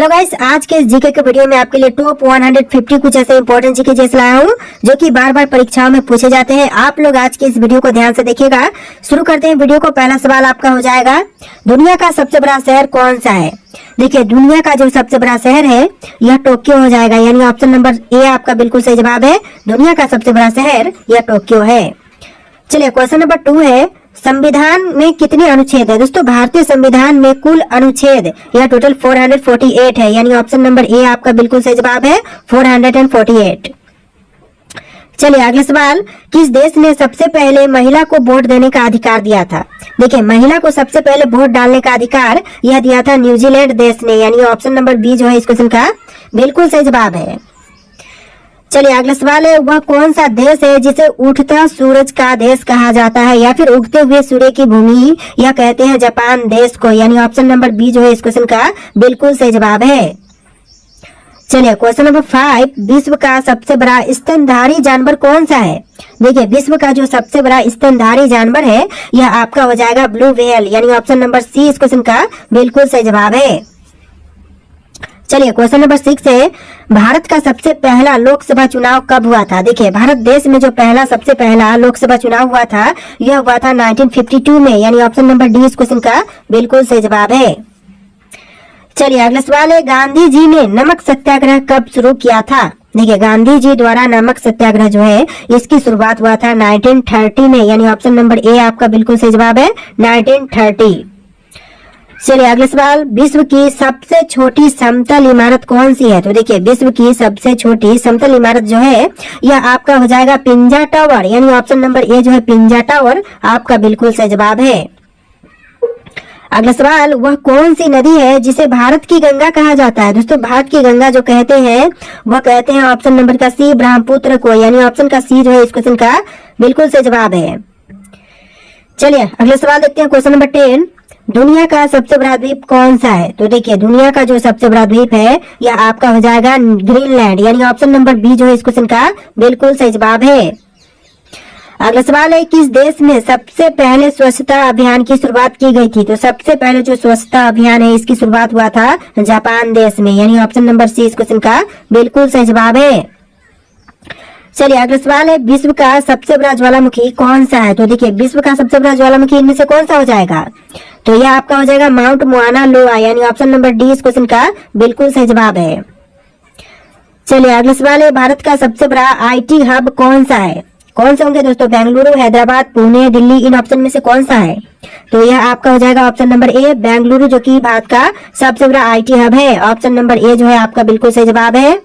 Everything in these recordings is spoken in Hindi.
हेलो गाइस, आज के इस जीके के वीडियो में आपके लिए टॉप 150 कुछ ऐसे इंपॉर्टेंट जीके जैसे लाया हूँ जो कि बार बार परीक्षाओं में पूछे जाते हैं। आप लोग आज के इस वीडियो को ध्यान से देखिएगा। शुरू करते हैं वीडियो को। पहला सवाल आपका हो जाएगा, दुनिया का सबसे बड़ा शहर कौन सा है? देखिए, दुनिया का जो सबसे बड़ा शहर है यह टोक्यो हो जाएगा, यानी ऑप्शन नंबर ए आपका बिल्कुल सही जवाब है। दुनिया का सबसे बड़ा शहर यह टोक्यो है। चलिए, क्वेश्चन नंबर 2 है, संविधान में कितने अनुच्छेद है? दोस्तों, भारतीय संविधान में कुल अनुच्छेद यह टोटल 448 है, यानी ऑप्शन नंबर ए आपका बिल्कुल सही जवाब है, 448। चलिए अगला सवाल, किस देश ने सबसे पहले महिला को वोट देने का अधिकार दिया था? देखिए, महिला को सबसे पहले वोट डालने का अधिकार यह दिया था न्यूजीलैंड देश ने, यानी ऑप्शन नंबर बी जो है इस क्वेश्चन का बिल्कुल सही जवाब है। चलिए अगला सवाल है, वह कौन सा देश है जिसे उठता सूरज का देश कहा जाता है या फिर उगते हुए सूर्य की भूमि यह कहते हैं जापान देश को, यानी ऑप्शन नंबर बी जो है इस क्वेश्चन का बिल्कुल सही जवाब है। चलिए क्वेश्चन नंबर 5, विश्व का सबसे बड़ा स्तनधारी जानवर कौन सा है? देखिए, विश्व का जो सबसे बड़ा स्तनधारी जानवर है यह आपका हो जाएगा ब्लू व्हेल, यानी ऑप्शन नंबर सी इस क्वेश्चन का बिल्कुल सही जवाब है। चलिए क्वेश्चन नंबर 6 है, भारत का सबसे पहला लोकसभा चुनाव कब हुआ था? देखिए, भारत देश में जो सबसे पहला लोकसभा चुनाव हुआ था यह हुआ था 1952 में, यानी ऑप्शन नंबर डी इस क्वेश्चन का बिल्कुल सही जवाब है। चलिए अगला सवाल है, गांधी जी ने नमक सत्याग्रह कब शुरू किया था? देखिए, गांधी जी द्वारा नमक सत्याग्रह जो है इसकी शुरुआत हुआ था 1930 में, यानी ऑप्शन नंबर ए आपका बिल्कुल सही जवाब है, 1930। चलिए अगला सवाल, विश्व की सबसे छोटी समतल इमारत कौन सी है? तो देखिए, विश्व की सबसे छोटी समतल इमारत जो है यह आपका हो जाएगा पिंजा टावर, यानी ऑप्शन नंबर ए जो है पिंजा टावर आपका बिल्कुल सही जवाब है। अगला सवाल, वह कौन सी नदी है जिसे भारत की गंगा कहा जाता है? दोस्तों, भारत की गंगा जो कहते हैं वह कहते हैं ऑप्शन नंबर का सी ब्रह्मपुत्र को, यानी ऑप्शन का सी जो है इस क्वेश्चन का बिल्कुल सही जवाब है। चलिए अगला सवाल देखते हैं, क्वेश्चन नंबर 10, दुनिया का सबसे बड़ा द्वीप कौन सा है? तो देखिए, दुनिया का जो सबसे बड़ा द्वीप है यह आपका हो जाएगा ग्रीनलैंड, यानी ऑप्शन नंबर बी जो है इस क्वेश्चन का बिल्कुल सही जवाब है। अगला सवाल है, किस देश में सबसे पहले स्वच्छता अभियान की शुरुआत की गई थी? तो सबसे पहले जो स्वच्छता अभियान है इसकी शुरुआत हुआ था जापान देश में, यानी ऑप्शन नंबर सी इस क्वेश्चन का बिल्कुल सही जवाब है। चलिए अगला सवाल है, विश्व का सबसे बड़ा ज्वालामुखी कौन सा है? तो देखिए, विश्व का सबसे बड़ा ज्वालामुखी इनमें से कौन सा हो जाएगा? तो यह आपका हो जाएगा माउंट मुआना लोआ, यानी ऑप्शन नंबर डी इस क्वेश्चन का बिल्कुल सही जवाब है। चलिए अगला सवाल है, भारत का सबसे बड़ा आईटी हब कौन सा है? कौन से होंगे दोस्तों? बेंगलुरु, हैदराबाद, पुणे, दिल्ली, इन ऑप्शन में से कौन सा है? तो यह आपका हो जाएगा ऑप्शन नंबर ए बेंगलुरु, जो कि भारत का सबसे बड़ा आईटी हब है। ऑप्शन नंबर ए जो है आपका बिल्कुल सही जवाब है।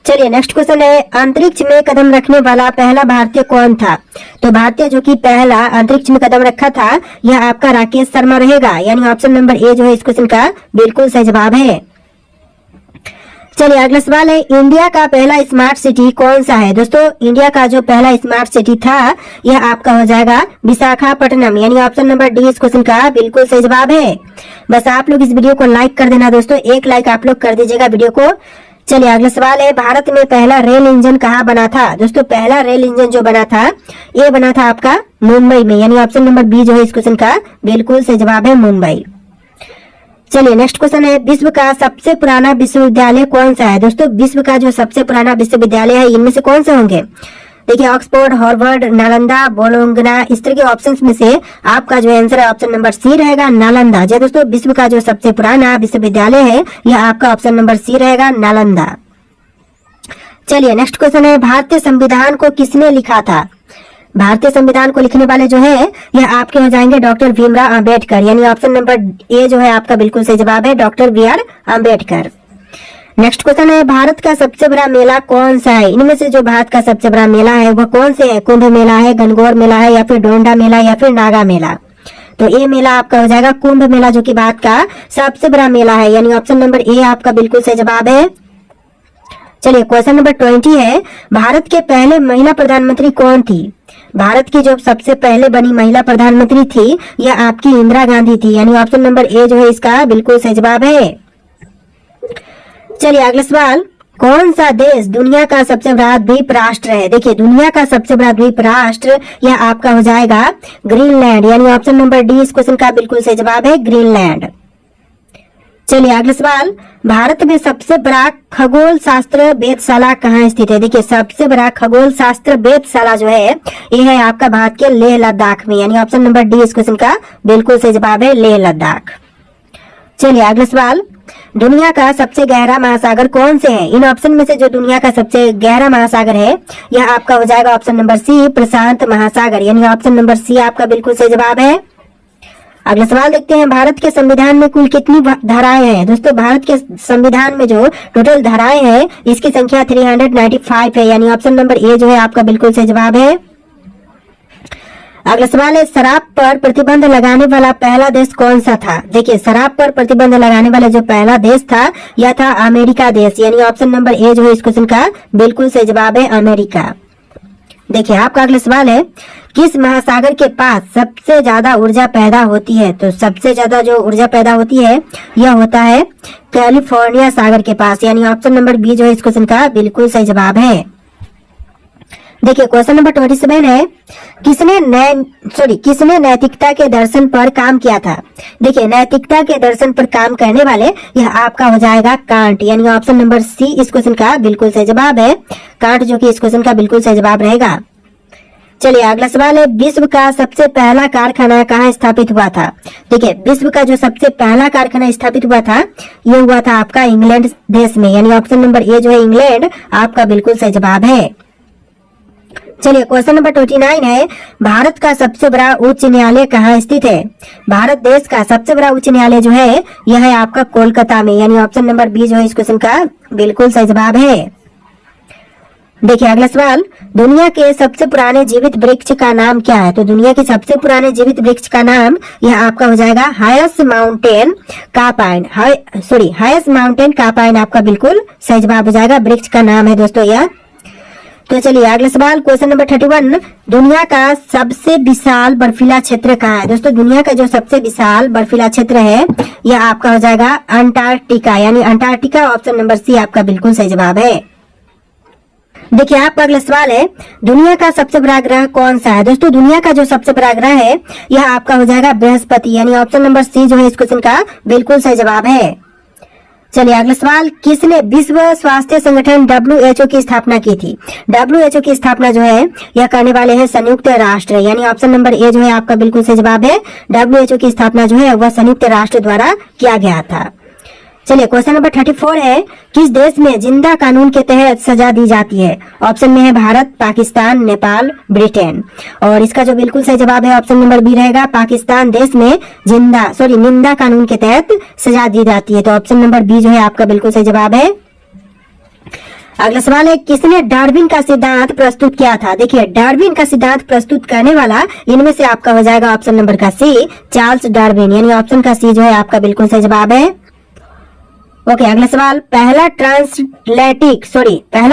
चलिए नेक्स्ट क्वेश्चन है, अंतरिक्ष में कदम रखने वाला पहला भारतीय कौन था? तो भारतीय जो कि पहला अंतरिक्ष में कदम रखा था यह आपका राकेश शर्मा रहेगा, यानी ऑप्शन नंबर ए जो है इस क्वेश्चन का बिल्कुल सही जवाब है। चलिए अगला सवाल है, इंडिया का पहला स्मार्ट सिटी कौन सा है? दोस्तों, इंडिया का जो पहला स्मार्ट सिटी था यह आपका हो जाएगा विशाखापट्टनम, यानी ऑप्शन नंबर डी इस क्वेश्चन का बिल्कुल सही जवाब है। बस आप लोग इस वीडियो को लाइक कर देना दोस्तों, एक लाइक आप लोग कर दीजिएगा वीडियो को। चलिए अगला सवाल है, भारत में पहला रेल इंजन कहाँ बना था? दोस्तों, पहला रेल इंजन जो बना था ये बना था आपका मुंबई में, यानी ऑप्शन नंबर बी जो है इस क्वेश्चन का बिल्कुल सही जवाब है, मुंबई। चलिए नेक्स्ट क्वेश्चन है, विश्व का सबसे पुराना विश्वविद्यालय कौन सा है? दोस्तों, विश्व का जो सबसे पुराना विश्वविद्यालय है इनमें से कौन से होंगे? देखिए, ऑक्सफोर्ड, हार्वर्ड, नालंदा, बोलोंगना, इस तरह के ऑप्शंस में से आपका जो आंसर है ऑप्शन नंबर सी रहेगा, नालंदा। जी दोस्तों, विश्व का जो सबसे पुराना विश्वविद्यालय है यह आपका ऑप्शन नंबर सी रहेगा, नालंदा। चलिए नेक्स्ट क्वेश्चन है, भारतीय संविधान को किसने लिखा था? भारतीय संविधान को लिखने वाले जो है यह आपके हो जाएंगे डॉक्टर भीमराव अंबेडकर, यानी ऑप्शन नंबर ए जो है आपका बिल्कुल सही जवाब है, doctor B R. Ambedkar. Next question है, भारत का सबसे बड़ा मेला कौन सा है? इनमें से जो भारत का सबसे बड़ा मेला है वह कौन से है? कुंभ मेला है, गणगौर मेला है, या फिर डोंडा मेला, या फिर नागा मेला? तो ये मेला आपका हो जाएगा कुंभ मेला, जो कि भारत का सबसे बड़ा मेला है, यानी ऑप्शन नंबर ए आपका बिल्कुल सही जवाब है। चलिए क्वेश्चन नंबर 20 है, भारत के पहले महिला प्रधानमंत्री कौन थी? भारत की जो सबसे पहले बनी महिला प्रधानमंत्री थी यह आपकी इंदिरा गांधी थी, यानी ऑप्शन नंबर ए जो है इसका बिल्कुल सही जवाब है। चलिए अगला सवाल, कौन सा देश दुनिया का सबसे बड़ा द्वीप राष्ट्र है? देखिए, दुनिया का सबसे बड़ा द्वीप राष्ट्र यह आपका हो जाएगा ग्रीनलैंड, यानी ऑप्शन नंबर डी इस क्वेश्चन का बिल्कुल सही जवाब है, ग्रीनलैंड। चलिए अगला सवाल, भारत में सबसे बड़ा खगोल शास्त्र वेधशाला कहाँ स्थित है? देखिए सबसे बड़ा खगोल शास्त्र वेधशाला जो है ये है आपका भारत के लेह लद्दाख में, यानी ऑप्शन नंबर डी इस क्वेश्चन का बिल्कुल सही जवाब है, लेह लद्दाख। चलिए अगला सवाल, दुनिया का सबसे गहरा महासागर कौन से है? इन ऑप्शन में से जो दुनिया का सबसे गहरा महासागर है यह आपका हो जाएगा ऑप्शन नंबर सी, प्रशांत महासागर, यानी ऑप्शन नंबर सी आपका बिल्कुल सही जवाब है। अगला सवाल देखते हैं, भारत के संविधान में कुल कितनी धाराएं हैं? दोस्तों भारत के संविधान में जो टोटल धाराएं हैं इसकी संख्या 395 है, यानी ऑप्शन नंबर ए जो है आपका बिल्कुल सही जवाब है। अगला सवाल है, शराब पर प्रतिबंध लगाने वाला पहला देश कौन सा था? देखिए शराब पर प्रतिबंध लगाने वाला जो पहला देश था यह था अमेरिका देश, यानी ऑप्शन नंबर ए जो है इस क्वेश्चन का बिल्कुल सही जवाब है, अमेरिका। देखिए आपका अगला सवाल है, किस महासागर के पास सबसे ज्यादा ऊर्जा पैदा होती है? तो सबसे ज्यादा जो ऊर्जा पैदा होती है यह होता है कैलिफोर्निया सागर के पास, यानी ऑप्शन नंबर बी जो है इस क्वेश्चन का बिल्कुल सही जवाब है। देखिए क्वेश्चन नंबर 27 है, किसने नैतिकता के दर्शन पर काम किया था? देखिए नैतिकता के दर्शन पर काम करने वाले यह आपका हो जाएगा कांट, यानी ऑप्शन नंबर सी इस क्वेश्चन का बिल्कुल सही जवाब है, कांट जो कि इस क्वेश्चन का बिल्कुल सही जवाब रहेगा। चलिए अगला सवाल है, विश्व का सबसे पहला कारखाना कहाँ स्थापित हुआ था? देखिए विश्व का जो सबसे पहला कारखाना स्थापित हुआ था यह हुआ था आपका इंग्लैंड देश में, यानी ऑप्शन नंबर ए जो है इंग्लैंड आपका बिल्कुल सही जवाब है। चलिए क्वेश्चन नंबर 29 है, भारत का सबसे बड़ा उच्च न्यायालय कहाँ स्थित है? भारत देश का सबसे बड़ा उच्च न्यायालय जो है यह है आपका कोलकाता में, यानी ऑप्शन नंबर बी जो है इस क्वेश्चन का बिल्कुल सही जवाब है। देखिए अगला सवाल, दुनिया के सबसे पुराने जीवित वृक्ष का नाम क्या है? तो दुनिया के सबसे पुराने जीवित वृक्ष का नाम यह आपका हो जाएगा हाईएस्ट माउंटेन कापाइन आपका बिल्कुल सही जवाब हो जाएगा, वृक्ष का नाम है दोस्तों यह। तो चलिए अगला सवाल क्वेश्चन नंबर 31, दुनिया का सबसे विशाल बर्फीला क्षेत्र कहाँ है? दोस्तों दुनिया का जो सबसे विशाल बर्फीला क्षेत्र है यह आपका हो जाएगा अंटार्कटिका, यानी अंटार्कटिका ऑप्शन नंबर सी आपका बिल्कुल सही जवाब है। देखिए आपका अगला सवाल है, दुनिया का सबसे बड़ा ग्रह कौन सा है? दोस्तों दुनिया का जो सबसे बड़ा ग्रह है यह आपका हो जाएगा बृहस्पति, यानी ऑप्शन नंबर सी जो है इस क्वेश्चन का बिल्कुल सही जवाब है। चलिए अगला सवाल, किसने विश्व स्वास्थ्य संगठन WHO की स्थापना की थी? WHO की स्थापना जो है यह करने वाले हैं संयुक्त राष्ट्र, यानी ऑप्शन नंबर ए जो है आपका बिल्कुल सही जवाब है, WHO की स्थापना जो है वह संयुक्त राष्ट्र द्वारा किया गया था। चलिए क्वेश्चन नंबर 34 है, किस देश में जिंदा कानून के तहत सजा दी जाती है? ऑप्शन में है भारत, पाकिस्तान, नेपाल, ब्रिटेन, और इसका जो बिल्कुल सही जवाब है ऑप्शन नंबर बी रहेगा, पाकिस्तान देश में निंदा कानून के तहत सजा दी जाती है, तो ऑप्शन नंबर बी जो है आपका बिल्कुल सही जवाब है। अगला सवाल है, किसने डार्विन का सिद्धांत प्रस्तुत किया था? देखिए डार्विन का सिद्धांत प्रस्तुत करने वाला इनमें से आपका हो जाएगा ऑप्शन नंबर का सी, चार्ल्स डार्विन, यानी ऑप्शन का सी जो है आपका बिल्कुल सही जवाब है। ओके अगला सवाल, पहला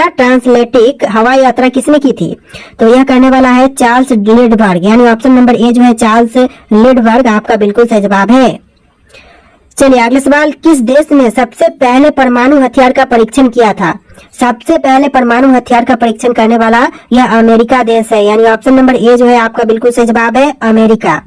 ट्रांसलेटिक हवाई यात्रा किसने की थी? तो यह करने वाला है चार्ल्स लिंडबर्ग, यानी ऑप्शन नंबर ए जो है चार्ल्स लिंडबर्ग आपका बिल्कुल सही जवाब है। चलिए अगला सवाल, किस देश ने सबसे पहले परमाणु हथियार का परीक्षण किया था? सबसे पहले परमाणु हथियार का परीक्षण करने वाला यह अमेरिका देश है, यानी ऑप्शन नंबर ए जो है आपका बिल्कुल सही जवाब है, अमेरिका।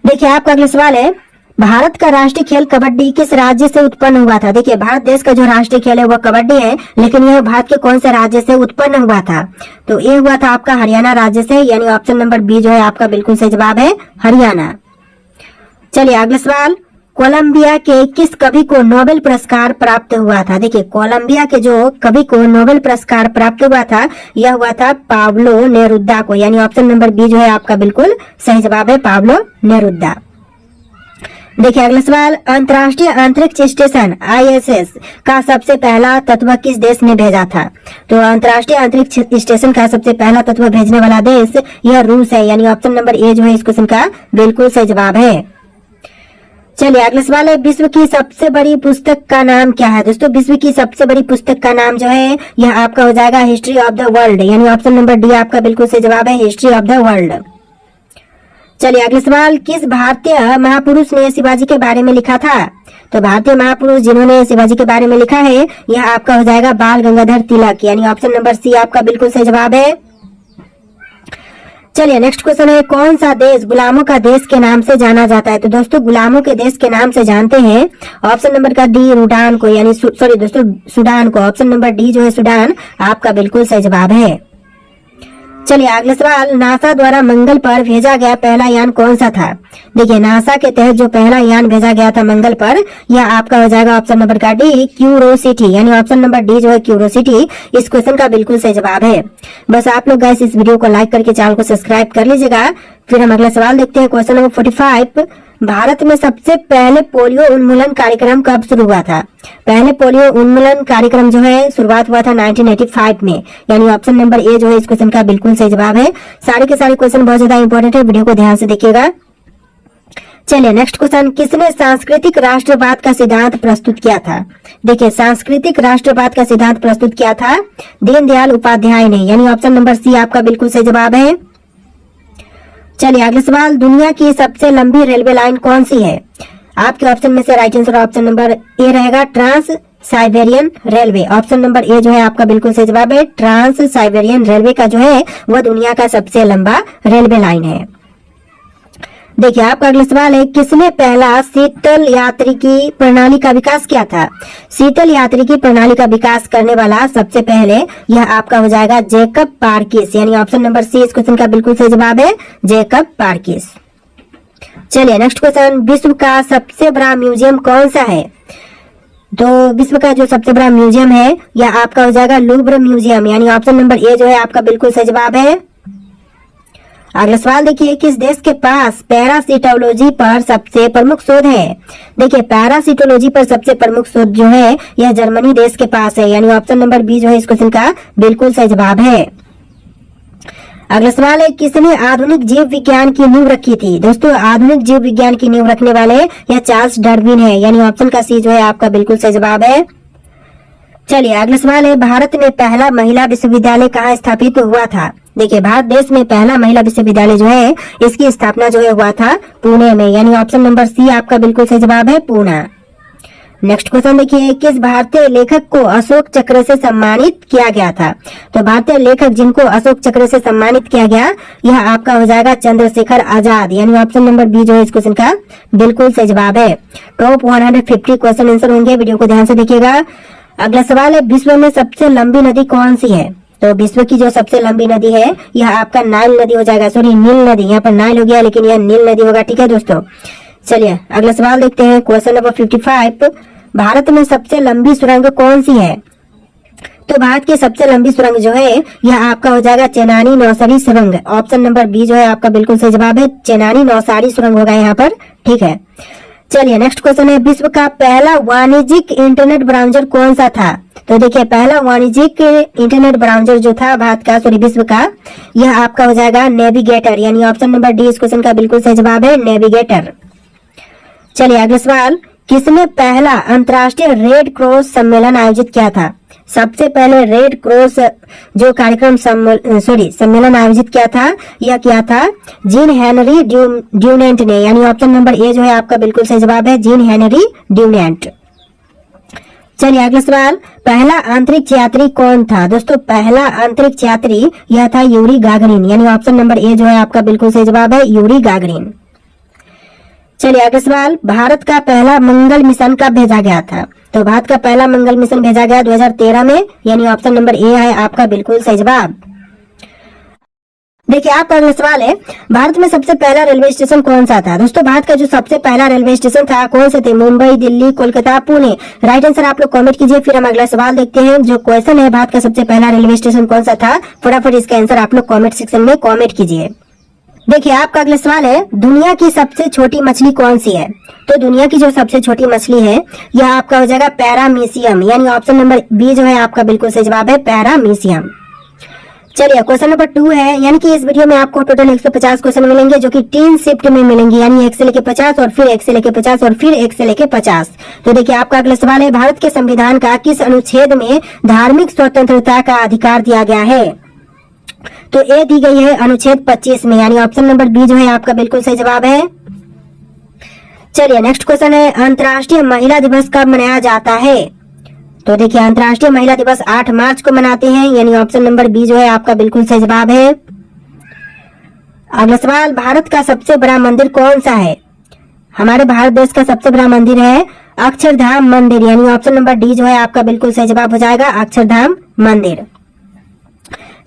देखिए आपका अगला सवाल है, भारत का राष्ट्रीय खेल कबड्डी किस राज्य से उत्पन्न हुआ था? देखिए भारत देश का जो राष्ट्रीय खेल है वह कबड्डी है, लेकिन यह भारत के कौन से राज्य से उत्पन्न हुआ था? तो ये हुआ था आपका हरियाणा राज्य से, यानी ऑप्शन नंबर बी जो है आपका बिल्कुल सही जवाब है, हरियाणा। चलिए अगला सवाल, कोलंबिया के किस कवि को नोबेल पुरस्कार प्राप्त हुआ था? देखिए कोलंबिया के जो कवि को नोबेल पुरस्कार प्राप्त हुआ था यह हुआ था पाब्लो नेरुदा को, यानी ऑप्शन नंबर बी जो है आपका बिल्कुल सही जवाब है, पाब्लो नेरुदा। देखिए अगला सवाल, अंतर्राष्ट्रीय अंतरिक्ष स्टेशन ISS का सबसे पहला तत्व किस देश ने भेजा था? तो अंतर्राष्ट्रीय अंतरिक्ष स्टेशन का सबसे पहला तत्व भेजने वाला देश यह रूस है, यानी ऑप्शन नंबर ए जो है इस क्वेश्चन का बिल्कुल सही जवाब है। चलिए अगला सवाल है, विश्व की सबसे बड़ी पुस्तक का नाम क्या है? दोस्तों विश्व की सबसे बड़ी पुस्तक का नाम जो है यह आपका हो जाएगा हिस्ट्री ऑफ द वर्ल्ड, यानी ऑप्शन नंबर डी आपका बिल्कुल सही जवाब है, हिस्ट्री ऑफ द वर्ल्ड। चलिए अगला सवाल, किस भारतीय महापुरुष ने शिवाजी के बारे में लिखा था? तो भारतीय महापुरुष जिन्होंने शिवाजी के बारे में लिखा है यह आपका हो जाएगा बाल गंगाधर तिलक, यानी ऑप्शन नंबर सी आपका बिल्कुल सही जवाब है। चलिए नेक्स्ट क्वेश्चन है, कौन सा देश गुलामों का देश के नाम से जाना जाता है? तो दोस्तों गुलामों के देश के नाम से जानते हैं ऑप्शन नंबर का डी रूडान को, यानी सॉरी दोस्तों सूडान को। ऑप्शन नंबर डी जो है सूडान आपका बिल्कुल सही जवाब है। चलिए अगला सवाल, नासा द्वारा मंगल पर भेजा गया पहला यान कौन सा था? देखिए नासा के तहत जो पहला यान भेजा गया था मंगल पर, यह आपका हो जाएगा ऑप्शन नंबर का डी क्यूरोसिटी, यानी ऑप्शन नंबर डी जो है क्यूरोसिटी इस क्वेश्चन का बिल्कुल सही जवाब है। बस आप लोग गाइस इस वीडियो को लाइक करके चैनल को सब्सक्राइब कर लीजिएगा। फिर हम अगला सवाल देखते हैं, क्वेश्चन नंबर 45, भारत में सबसे पहले पोलियो उन्मूलन कार्यक्रम कब शुरू हुआ था? पहले पोलियो उन्मूलन कार्यक्रम जो है शुरुआत हुआ था 1985 में, यानी ऑप्शन नंबर ए जो है इस क्वेश्चन का बिल्कुल सही जवाब है। सारे के सारे क्वेश्चन बहुत ज्यादा इंपॉर्टेंट है, वीडियो को ध्यान से देखिएगा। चलिए नेक्स्ट क्वेश्चन, किसने सांस्कृतिक राष्ट्रवाद का सिद्धांत प्रस्तुत किया था? देखिए सांस्कृतिक राष्ट्रवाद का सिद्धांत प्रस्तुत किया था दीनदयाल उपाध्याय ने, यानी ऑप्शन नंबर सी आपका बिल्कुल सही जवाब है। चलिए अगला सवाल, दुनिया की सबसे लंबी रेलवे लाइन कौन सी है? आपके ऑप्शन में से right answer option number A रहेगा, Trans Siberian railway. Option number A जो है आपका बिल्कुल सही जवाब है। ट्रांस साइबेरियन रेलवे का जो है वह दुनिया का सबसे लंबा रेलवे लाइन है। देखिए आपका अगला सवाल है, किसने पहला शीतल यात्रिकी प्रणाली का विकास किया था? शीतल यात्रिकी प्रणाली का विकास करने वाला सबसे पहले यह आपका हो जाएगा जेकब पार्किस, यानी ऑप्शन नंबर सी इस क्वेश्चन का बिल्कुल सही जवाब है, जेकब पार्किस। चलिए नेक्स्ट क्वेश्चन, विश्व का सबसे बड़ा म्यूजियम कौन सा है? तो विश्व का जो सबसे बड़ा म्यूजियम है यह आपका हो जाएगा लूव्र म्यूजियम, यानी ऑप्शन नंबर ए जो है आपका बिल्कुल सही जवाब है। अगला सवाल देखिए, किस देश के पास पैरासिटोलॉजी पर सबसे प्रमुख शोध है? देखिए पैरासिटोलॉजी पर सबसे प्रमुख शोध जो है यह जर्मनी देश के पास है, यानी ऑप्शन नंबर बी जो है इस क्वेश्चन का बिल्कुल सही जवाब है। अगला सवाल है, किसने आधुनिक जीव विज्ञान की नींव रखी थी? दोस्तों आधुनिक जीव विज्ञान की नींव रखने वाले यह चार्ल्स डार्विन है, यानी ऑप्शन का सी जो है आपका बिल्कुल सही जवाब है। चलिए अगला सवाल है, भारत में पहला महिला विश्वविद्यालय कहाँ स्थापित हुआ था? देखिए भारत देश में पहला महिला विश्वविद्यालय जो है इसकी स्थापना जो है हुआ था पुणे में, यानी ऑप्शन नंबर सी आपका बिल्कुल सही जवाब है, पुणे। नेक्स्ट क्वेश्चन देखिए, किस भारतीय लेखक को अशोक चक्र से सम्मानित किया गया था? तो भारतीय लेखक जिनको अशोक चक्र से सम्मानित किया गया यह आपका हो जाएगा चंद्रशेखर आजाद, यानी ऑप्शन नंबर बी जो है इस क्वेश्चन का बिल्कुल सही जवाब है। टॉप 150 क्वेश्चन आंसर होंगे, वीडियो को ध्यान से देखिएगा। अगला सवाल है, विश्व में सबसे लंबी नदी कौन सी है? तो विश्व की जो सबसे लंबी नदी है यह आपका नाइल नदी हो जाएगा, सॉरी नील नदी, यहाँ पर नाइल हो गया लेकिन यह नील नदी होगा, ठीक है दोस्तों। चलिए अगला सवाल देखते हैं, क्वेश्चन नंबर 55, भारत में सबसे लंबी सुरंग कौन सी है? तो भारत की सबसे लंबी सुरंग जो है यह आपका हो जाएगा चेनानी नौसारी सुरंग, ऑप्शन नंबर बी जो है आपका बिल्कुल सही जवाब है, चेनानी नौसारी सुरंग होगा यहाँ पर, ठीक है। चलिए नेक्स्ट क्वेश्चन है, विश्व का पहला वाणिज्यिक इंटरनेट ब्राउजर कौन सा था? तो देखिए पहला वाणिज्यिक इंटरनेट ब्राउजर जो था भारत का, सॉरी विश्व का, यह आपका हो जाएगा नेविगेटर, यानी ऑप्शन नंबर डी इस क्वेश्चन का बिल्कुल सही जवाब है, नेविगेटर। चलिए अगला सवाल, किसने पहला अंतर्राष्ट्रीय रेड क्रॉस सम्मेलन आयोजित किया था? सबसे पहले रेड क्रॉस जो कार्यक्रम सम्मेलन आयोजित किया था यह किया था जीन हेनरी ड्यूनेंट ने, यानी ऑप्शन नंबर ए जो है आपका बिल्कुल सही जवाब है, जीन हेनरी ड्यूनेंट। चलिए अगला सवाल, पहला अंतरिक्ष यात्री कौन था? दोस्तों पहला अंतरिक्ष यात्री यह था यूरी गागरिन, यानी ऑप्शन नंबर ए जो है आपका बिल्कुल सही जवाब है, यूरी गागरिन। चलिए अगला सवाल, भारत का पहला मंगल मिशन कब भेजा गया था? तो भारत का पहला मंगल मिशन भेजा गया 2013 में, यानी ऑप्शन नंबर ए है आपका बिल्कुल सही जवाब। देखिए आपका अगला सवाल है, भारत में सबसे पहला रेलवे स्टेशन कौन सा था? दोस्तों भारत का जो सबसे पहला रेलवे स्टेशन था कौन से थे? मुंबई, दिल्ली, कोलकाता, पुणे। राइट आंसर आप लोग कमेंट कीजिए। फिर हम अगला सवाल देखते हैं, जो क्वेश्चन है भारत का सबसे पहला रेलवे स्टेशन कौन सा था, फटाफट इसका आंसर आप लोग कमेंट सेक्शन में कमेंट कीजिए। देखिए आपका अगला सवाल है, दुनिया की सबसे छोटी मछली कौन सी है? तो दुनिया की जो सबसे छोटी मछली है यह आपका हो जाएगा पैरामीशियम, यानी ऑप्शन नंबर बी जो है आपका बिल्कुल सही जवाब है, पैरामीशियम। चलिए क्वेश्चन नंबर 2 है, यानी कि इस वीडियो में आपको टोटल 150 क्वेश्चन मिलेंगे जो कि 3 शिफ्ट में मिलेंगे, यानी 1 से लेके 50 और फिर 1 से लेके 50 और फिर 1 से लेके 50। तो देखिए आपका अगला सवाल है, भारत के संविधान का किस अनुच्छेद में धार्मिक स्वतंत्रता का अधिकार दिया गया है? तो ए दी गई है अनुच्छेद 25 में, यानी ऑप्शन नंबर बी जो है आपका बिल्कुल सही जवाब है। चलिए नेक्स्ट क्वेश्चन है, अंतर्राष्ट्रीय महिला दिवस कब मनाया जाता है? तो देखिए अंतर्राष्ट्रीय महिला दिवस 8 मार्च को मनाते हैं, यानी ऑप्शन नंबर बी जो है आपका बिल्कुल सही जवाब है। अगला सवाल, भारत का सबसे बड़ा मंदिर कौन सा है? हमारे भारत देश का सबसे बड़ा मंदिर है अक्षरधाम मंदिर, यानी ऑप्शन नंबर डी जो है आपका बिल्कुल सही जवाब हो जाएगा, अक्षरधाम मंदिर।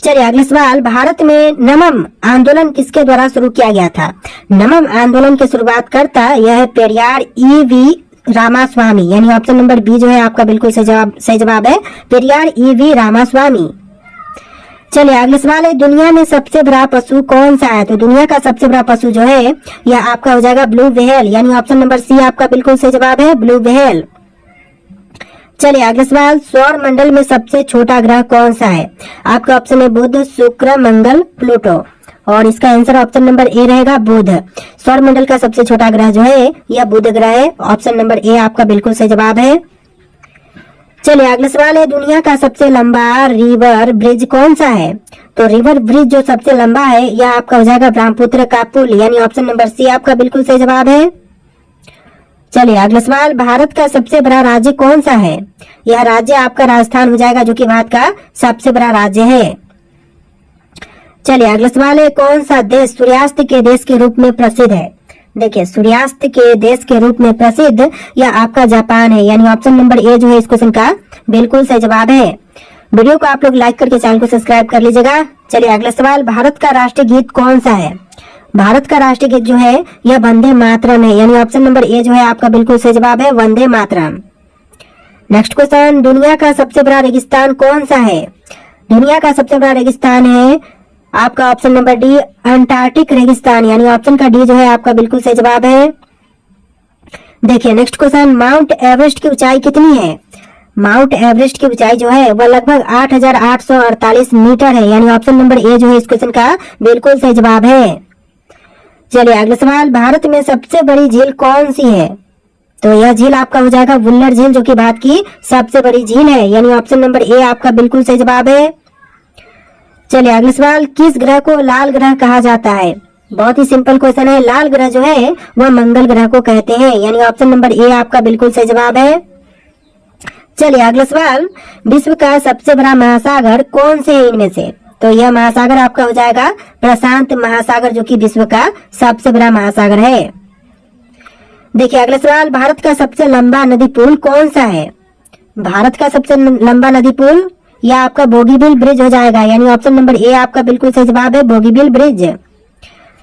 चलिए अगला सवाल, भारत में नमम आंदोलन किसके द्वारा शुरू किया गया था? नमम आंदोलन की शुरुआत करता यह है पेरियार ई.वी. रामास्वामी, यानी ऑप्शन नंबर बी जो है आपका बिल्कुल सही जवाब है, पेरियार ई.वी. रामास्वामी। चलिए अगला सवाल है, दुनिया में सबसे बड़ा पशु कौन सा है? तो दुनिया का सबसे बड़ा पशु जो है यह आपका हो जाएगा ब्लू व्हेल, यानी ऑप्शन नंबर सी आपका बिल्कुल सही जवाब है, ब्लू व्हेल। चलिए अगला सवाल, सौर मंडल में सबसे छोटा ग्रह कौन सा है? आपका ऑप्शन है बुध, शुक्र, मंगल, प्लूटो, और इसका आंसर ऑप्शन नंबर ए रहेगा बुध। सौर मंडल का सबसे छोटा ग्रह जो है यह बुध ग्रह है, ऑप्शन नंबर ए आपका बिल्कुल सही जवाब है। चलिए अगला सवाल है, दुनिया का सबसे लंबा रिवर ब्रिज कौन सा है? तो रिवर ब्रिज जो सबसे लंबा है यह आपका हो जाएगा ब्रह्मपुत्र का पुल, यानी ऑप्शन नंबर सी आपका बिल्कुल सही जवाब है। चलिए अगला सवाल, भारत का सबसे बड़ा राज्य कौन सा है? यह राज्य आपका राजस्थान हो जाएगा, जो कि भारत का सबसे बड़ा राज्य है। चलिए अगला सवाल है, कौन सा देश सूर्यास्त के देश के रूप में प्रसिद्ध है? देखिए सूर्यास्त के देश के रूप में प्रसिद्ध यह आपका जापान है, यानी ऑप्शन नंबर ए जो है इस क्वेश्चन का बिल्कुल सही जवाब है। वीडियो को आप लोग लाइक करके चैनल को सब्सक्राइब कर लीजिएगा। चलिए अगला सवाल, भारत का राष्ट्रीय गीत कौन सा है? भारत का राष्ट्रीय गीत जो है यह वंदे मातरम है, यानी ऑप्शन नंबर ए जो है आपका बिल्कुल सही जवाब है, वंदे मातरम। नेक्स्ट क्वेश्चन, दुनिया का सबसे बड़ा रेगिस्तान कौन सा है? दुनिया का सबसे बड़ा रेगिस्तान है आपका ऑप्शन नंबर डी, अंटार्कटिक रेगिस्तान, यानी ऑप्शन का डी जो है आपका बिल्कुल सही जवाब है। देखिए नेक्स्ट क्वेश्चन, माउंट एवरेस्ट की ऊंचाई कितनी है? माउंट एवरेस्ट की ऊंचाई जो है वह लगभग 8,848 मीटर है, यानी ऑप्शन नंबर ए जो है इस क्वेश्चन का बिल्कुल सही जवाब है। चलिए अगला सवाल, भारत में सबसे बड़ी झील कौन सी है? तो यह झील आपका हो जाएगा वुल्लर झील, जो कि भारत की सबसे बड़ी झील है, यानी ऑप्शन नंबर ए आपका बिल्कुल सही जवाब है। चलिए अगला सवाल, किस ग्रह को लाल ग्रह कहा जाता है? बहुत ही सिंपल क्वेश्चन है, लाल ग्रह जो है वह मंगल ग्रह को कहते हैं, यानी ऑप्शन नंबर ए आपका बिल्कुल सही जवाब है। चलिए अगला सवाल, विश्व का सबसे बड़ा महासागर कौन से है इनमें से? तो यह महासागर आपका हो जाएगा प्रशांत महासागर, जो कि विश्व का सबसे बड़ा महासागर है। देखिए अगला सवाल, भारत का सबसे लंबा नदी पुल कौन सा है? भारत का सबसे लंबा नदी पुल यह आपका बोगीबील ब्रिज हो जाएगा, यानी ऑप्शन नंबर ए आपका बिल्कुल सही जवाब है, बोगीबील ब्रिज।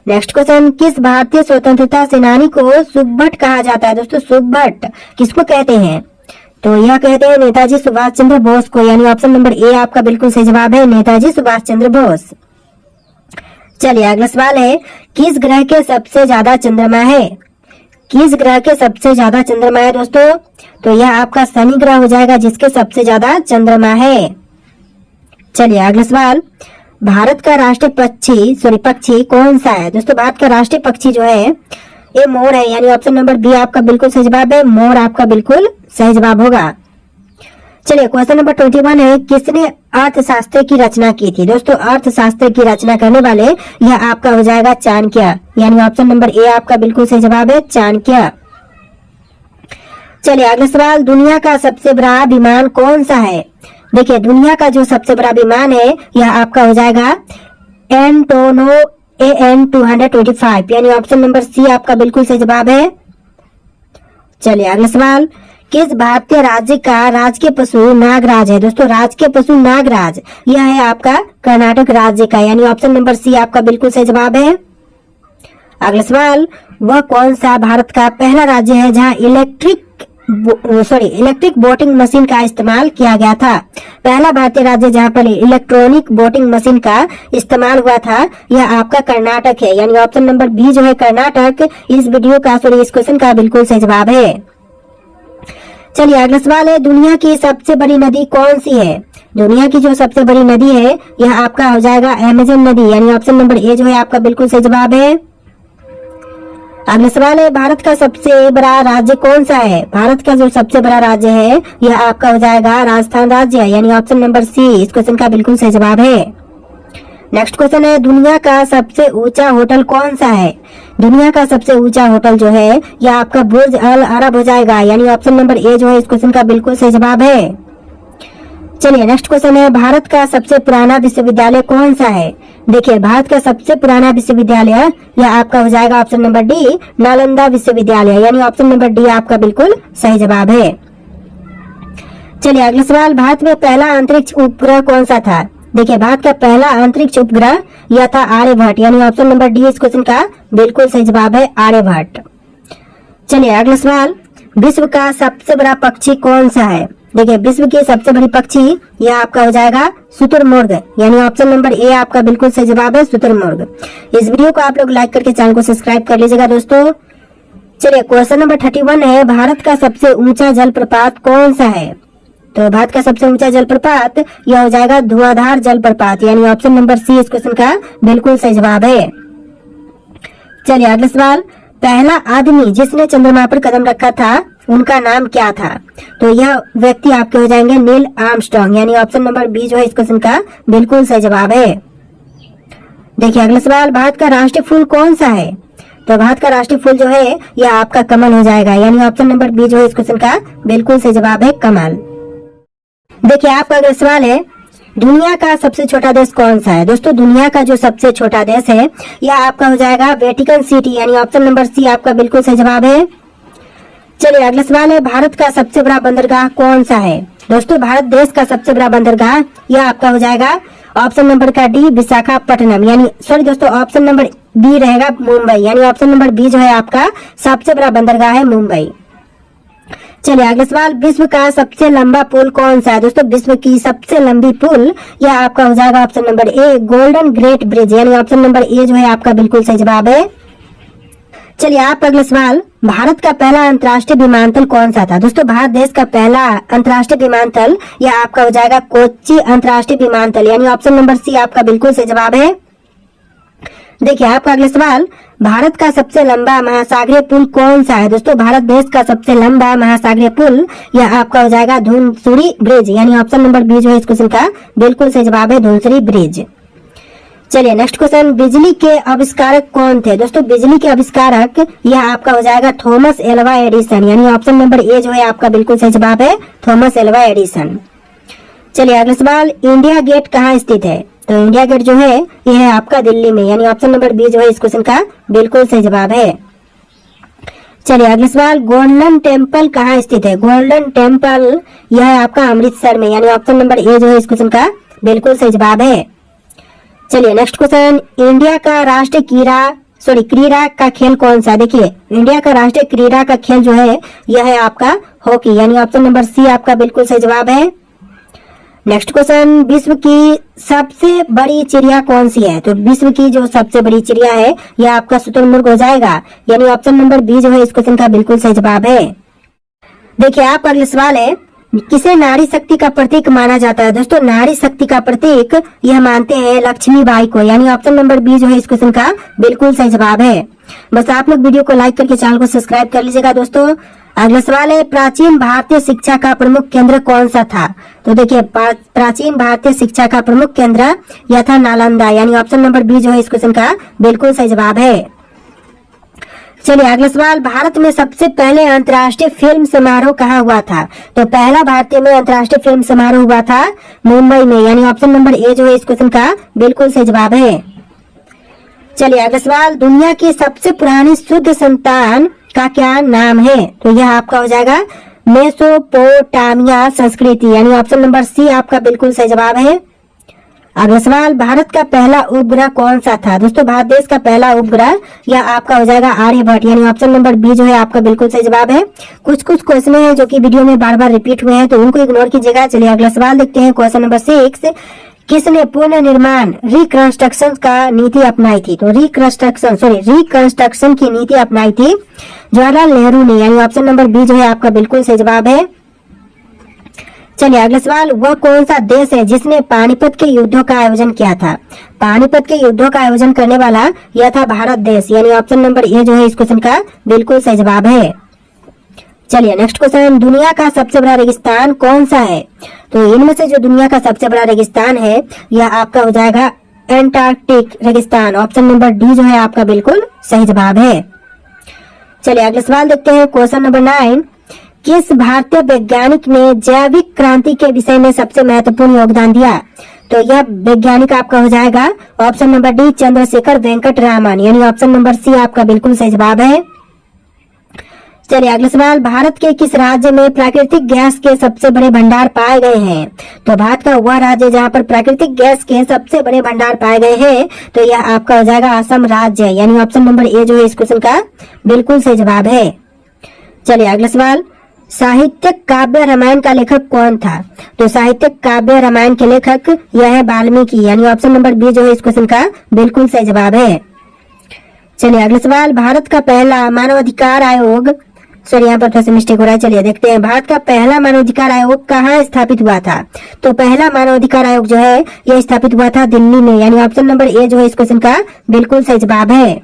नेक्स्ट क्वेश्चन, किस भारतीय स्वतंत्रता सेनानी को सुभट कहा जाता है? दोस्तों सुभट किसको कहते हैं? तो यह कहते हैं नेताजी सुभाष चंद्र बोस को, यानी ऑप्शन नंबर ए आपका बिल्कुल सही जवाब है, नेताजी सुभाष चंद्र बोस। चलिए अगला सवाल है, किस ग्रह के सबसे ज्यादा चंद्रमा है? किस ग्रह के सबसे ज्यादा चंद्रमा है दोस्तों? तो यह आपका शनि ग्रह हो जाएगा, जिसके सबसे ज्यादा चंद्रमा है। चलिए अगला सवाल, भारत का राष्ट्रीय पक्षी कौन सा है? दोस्तों भारत का राष्ट्रीय पक्षी जो है ये मोर है, यानी ऑप्शन नंबर बी आपका बिल्कुल सही जवाब है, मोर आपका बिल्कुल सही जवाब होगा। चलिए क्वेश्चन नंबर 21 है, किसने अर्थशास्त्र की रचना की थी? दोस्तों अर्थशास्त्र की रचना करने वाले यह आपका हो जाएगा चाणक्य, यानी ऑप्शन नंबर ए आपका बिल्कुल सही जवाब है, चाणक्य। चलिए अगला सवाल, दुनिया का सबसे बड़ा विमान कौन सा है? देखिए दुनिया का जो सबसे बड़ा विमान है यह आपका हो जाएगा एंटोनो AN-225, यानी ऑप्शन नंबर सी आपका बिल्कुल सही जवाब है। चलिए अगला सवाल, किस भारतीय राज्य का राजकीय पशु नागराज है? दोस्तों राजकीय पशु नागराज यह है आपका कर्नाटक राज्य का, यानी ऑप्शन नंबर सी आपका बिल्कुल सही जवाब है। अगला सवाल, वह कौन सा भारत का पहला राज्य है जहां इलेक्ट्रिक वोटिंग मशीन का इस्तेमाल किया गया था? पहला भारतीय राज्य जहां पर इलेक्ट्रॉनिक वोटिंग मशीन का इस्तेमाल हुआ था यह आपका कर्नाटक है, यानी ऑप्शन नंबर बी जो है कर्नाटक इस क्वेश्चन का बिल्कुल सही जवाब है। चलिए अगला सवाल है, दुनिया की सबसे बड़ी नदी कौन सी है? दुनिया की जो सबसे बड़ी नदी है यह आपका हो जाएगा अमेजन नदी, यानी ऑप्शन नंबर ए जो है आपका बिल्कुल सही जवाब है। अगला सवाल है, भारत का सबसे बड़ा राज्य कौन सा है? भारत का जो सबसे बड़ा राज्य है यह आपका हो जाएगा राजस्थान राज्य, यानी ऑप्शन नंबर सी इस क्वेश्चन का बिल्कुल सही जवाब है। नेक्स्ट क्वेश्चन है, दुनिया का सबसे ऊंचा होटल कौन सा है? दुनिया का सबसे ऊंचा होटल जो है यह आपका बुर्ज अल अरब हो जाएगा, यानी ऑप्शन नंबर ए जो है इस क्वेश्चन का बिल्कुल सही जवाब है। चलिए नेक्स्ट क्वेश्चन है, भारत का सबसे पुराना विश्वविद्यालय कौन सा है? देखिए भारत का सबसे पुराना विश्वविद्यालय यह आपका हो जाएगा ऑप्शन नंबर डी, नालंदा विश्वविद्यालय, यानी ऑप्शन नंबर डी आपका बिल्कुल सही जवाब है। चलिए अगला सवाल, भारत में पहला अंतरिक्ष उपग्रह कौन सा था? देखिए भारत का पहला अंतरिक्ष उपग्रह यह था आर्यभट्ट, यानी ऑप्शन नंबर डी इस क्वेश्चन का बिल्कुल सही जवाब है आर्यभट्ट। चलिए अगला सवाल, विश्व का सबसे बड़ा पक्षी कौन सा है? देखिए विश्व की सबसे बड़ी पक्षी यह आपका हो जाएगा शुतुरमुर्ग, यानी ऑप्शन नंबर ए आपका बिल्कुल सही जवाब है शुतुरमुर्ग। इस वीडियो को आप लोग लाइक करके चैनल को सब्सक्राइब कर लीजिएगा दोस्तों। चलिए क्वेश्चन नंबर 31 है, भारत का सबसे ऊंचा जलप्रपात कौन सा है? तो भारत का सबसे ऊंचा जलप्रपात यह हो जाएगा धुआंधार जलप्रपात, यानी ऑप्शन नंबर सी इस क्वेश्चन का बिल्कुल सही जवाब है। चलिए अगला सवाल, पहला आदमी जिसने चंद्रमा पर कदम रखा था उनका नाम क्या था? तो यह व्यक्ति आपके हो जाएंगे नील आर्मस्ट्रांग, यानी ऑप्शन नंबर बी जो है इस क्वेश्चन का बिल्कुल सही जवाब है। देखिए अगला सवाल, भारत का राष्ट्रीय फूल कौन सा है? तो भारत का राष्ट्रीय फूल जो है यह आपका कमल हो जाएगा, यानी ऑप्शन नंबर बी जो है इस क्वेश्चन का बिल्कुल सही जवाब है कमल। देखिए आपका अगला सवाल है, दुनिया का सबसे छोटा देश कौन सा है? दोस्तों दुनिया का जो सबसे छोटा देश है यह आपका हो जाएगा वेटिकन सिटी, यानी ऑप्शन नंबर सी आपका बिल्कुल सही जवाब है। चलिए अगला सवाल है, भारत का सबसे बड़ा बंदरगाह कौन सा है? दोस्तों भारत देश का सबसे बड़ा बंदरगाह यह आपका हो जाएगा ऑप्शन नंबर का डी विशाखापट्टनम, यानी सॉरी दोस्तों ऑप्शन नंबर बी रहेगा मुंबई, यानी ऑप्शन नंबर बी जो है आपका सबसे बड़ा बंदरगाह है मुंबई। चलिए अगला सवाल, विश्व का सबसे लंबा पुल कौन सा है? दोस्तों विश्व की सबसे लंबी पुल यह आपका हो जाएगा ऑप्शन नंबर ए गोल्डन ग्रेट ब्रिज, यानी ऑप्शन नंबर ए जो है आपका बिल्कुल सही जवाब है। चलिए आप अगला सवाल, भारत का पहला अंतर्राष्ट्रीय विमानतल कौन सा था? दोस्तों भारत देश का पहला अंतर्राष्ट्रीय विमानतल यह आपका हो जाएगा कोच्चि अंतर्राष्ट्रीय विमानतल, यानी ऑप्शन नंबर सी आपका बिल्कुल सही जवाब है। देखिए आपका अगला सवाल, भारत का सबसे लंबा महासागरीय पुल कौन सा है? दोस्तों भारत देश का सबसे लंबा महासागरीय पुल यह आपका हो जाएगा धुनसुरी ब्रिज, यानी ऑप्शन नंबर बी जो है इस क्वेश्चन का बिल्कुल सही जवाब है धुनसुरी ब्रिज। चलिए नेक्स्ट क्वेश्चन, बिजली के आविष्कारक कौन थे? दोस्तों बिजली के आविष्कारक यह आपका हो जाएगा थॉमस एल्वा एडिसन, यानी ऑप्शन नंबर ए जो है आपका बिल्कुल सही जवाब है थॉमस एल्वा एडिसन। चलिए अगला सवाल, इंडिया गेट कहाँ स्थित है? तो इंडिया गेट जो है यह है आपका दिल्ली में, यानी ऑप्शन नंबर बी जो है इस क्वेश्चन का बिल्कुल सही जवाब है। चलिए अगला सवाल, गोल्डन टेम्पल कहाँ स्थित है? गोल्डन टेम्पल यह है आपका अमृतसर में, यानी ऑप्शन नंबर ए जो है इस क्वेश्चन का बिल्कुल सही जवाब है। चलिए नेक्स्ट क्वेश्चन, इंडिया का राष्ट्रीय क्रीड़ा का खेल कौन सा? देखिए इंडिया का राष्ट्रीय क्रीड़ा का खेल जो है यह है आपका हॉकी, यानी ऑप्शन नंबर सी आपका बिल्कुल सही जवाब है। नेक्स्ट क्वेश्चन, विश्व की सबसे बड़ी चिड़िया कौन सी है? तो विश्व की जो सबसे बड़ी चिड़िया है यह आपका शुतुरमुर्ग हो जाएगा, यानी ऑप्शन नंबर बी जो है इस क्वेश्चन का बिल्कुल सही जवाब है। देखिए आप अगला सवाल है, किसे नारी शक्ति का प्रतीक माना जाता है? दोस्तों नारी शक्ति का प्रतीक यह मानते हैं लक्ष्मीबाई को, यानी ऑप्शन नंबर बी जो है इस क्वेश्चन का बिल्कुल सही जवाब है। बस आप लोग वीडियो को लाइक करके चैनल को सब्सक्राइब कर लीजिएगा दोस्तों। अगला सवाल है, प्राचीन भारतीय शिक्षा का प्रमुख केंद्र कौन सा था? तो देखिए प्राचीन भारतीय शिक्षा का प्रमुख केंद्र यह था नालंदा, यानी ऑप्शन नंबर बी जो है इस क्वेश्चन का बिल्कुल सही जवाब है। चलिए अगला सवाल, भारत में सबसे पहले अंतर्राष्ट्रीय फिल्म समारोह कहाँ हुआ था? तो पहला भारतीय में अंतर्राष्ट्रीय फिल्म समारोह हुआ था मुंबई में, यानी ऑप्शन नंबर ए जो है इस क्वेश्चन का बिल्कुल सही जवाब है। चलिए अगला सवाल, दुनिया की सबसे पुरानी शुद्ध संतान का क्या नाम है? तो यह आपका हो जाएगा मेसोपोटामिया संस्कृति, यानी ऑप्शन नंबर सी आपका बिल्कुल सही जवाब है। अगला सवाल, भारत का पहला उपग्रह कौन सा था? दोस्तों भारत देश का पहला उपग्रह यह आपका हो जाएगा आर्यभट्ट, यानी ऑप्शन नंबर बी जो है आपका बिल्कुल सही जवाब है। कुछ क्वेश्चन है जो कि वीडियो में बार बार रिपीट हुए हैं तो उनको इग्नोर कीजिएगा। चलिए अगला सवाल देखते हैं, क्वेश्चन नंबर 6, किसने पुनर्निर्माण रिकंस्ट्रक्शन का नीति अपनाई थी? तो रिकंस्ट्रक्शन की नीति अपनाई थी जवाहरलाल नेहरू ने, यानी ऑप्शन नंबर बी जो है आपका बिल्कुल सही जवाब है। चलिए अगला सवाल, वह कौन सा देश है जिसने पानीपत के युद्धों का आयोजन किया था? पानीपत के युद्धों का आयोजन करने वाला यह था भारत देश, यानी ऑप्शन नंबर ए जो है इस क्वेश्चन का बिल्कुल सही जवाब है। चलिए नेक्स्ट क्वेश्चन, दुनिया का सबसे बड़ा रेगिस्तान कौन सा है? तो इनमें से जो दुनिया का सबसे बड़ा रेगिस्तान है यह आपका हो जाएगा एंटार्क्टिक रेगिस्तान, ऑप्शन नंबर डी जो है आपका बिल्कुल सही जवाब है। चलिए अगला सवाल देखते हैं, क्वेश्चन नंबर 9, किस भारतीय वैज्ञानिक ने जैविक क्रांति के विषय में सबसे महत्वपूर्ण योगदान दिया? तो यह वैज्ञानिक आपका हो जाएगा option number D Chandrasekhar Venkata Raman, यानी ऑप्शन नंबर सी आपका बिल्कुल सही जवाब है। चलिए अगला सवाल, भारत के किस राज्य में प्राकृतिक गैस के सबसे बड़े भंडार पाए गए हैं? तो भारत का वह राज्य जहां पर प्राकृतिक गैस के सबसे बड़े भंडार पाए गए हैं, तो यह आपका हो जाएगा असम राज्य, यानी ऑप्शन नंबर ए जो है इस क्वेश्चन का बिल्कुल सही जवाब है। चलिए अगला सवाल, साहित्यिक काव्य रामायण का लेखक कौन था? तो साहित्यिक काव्य रामायण के लेखक यह है वाल्मीकि, यानी ऑप्शन नंबर बी जो है इस क्वेश्चन का बिल्कुल सही जवाब है। चलिए अगला सवाल, भारत का पहला मानवाधिकार आयोग, सॉरी यहाँ पर थोड़ा सा मिस्टेक हो रहा है, चलिए देखते हैं। भारत का पहला मानवाधिकार आयोग कहाँ स्थापित हुआ था? तो पहला मानवाधिकार आयोग जो है यह स्थापित हुआ था दिल्ली में, यानी ऑप्शन नंबर ए जो है इस क्वेश्चन का बिल्कुल सही जवाब है।